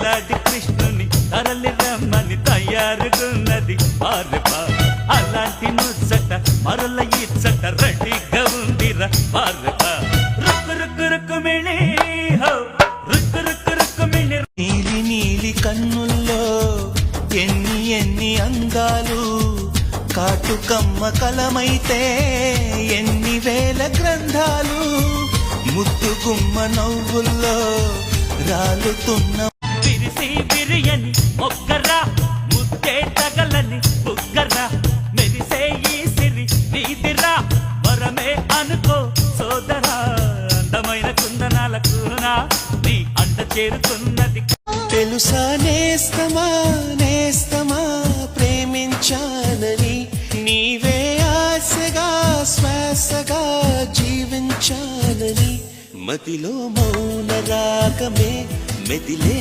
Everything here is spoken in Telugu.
ఏలాంటి కృష్ణుని తరలి రమ్మని తయారుగున్నది పారెపా అలాంటి ముచ్చట మరల ఇచ్చట రెడీగా ఉందిరా పారెపా రుక్కు రుక్కు రుక్కు మిళి రుక్కు రుక్కు రుక్కు మిళి నీలి నీలి కన్నుల్లో ఎన్ని ఎన్ని అందాలు కాటుకమ్మ కలమైతే ఎన్ని వేల గ్రంథాలు ముద్దుగుమ్మ నవ్వుల్లో రాలుతున్న విరిసి విరియని మొగ్గరా ముద్దే తగలని బుగ్గరా మెరిసే ఈ సిరి నీదిరా వరమే అనుకో సోదరా అందమైన కుందనాల కూనా నీ అండ చేరుతున్నది తెలుసా నేస్తమా నేస్తమా ప్రేమించానని నీవే ఆశగా శ్వాసగా జీవించానని మదిలో మౌన రాగమే మెదిలే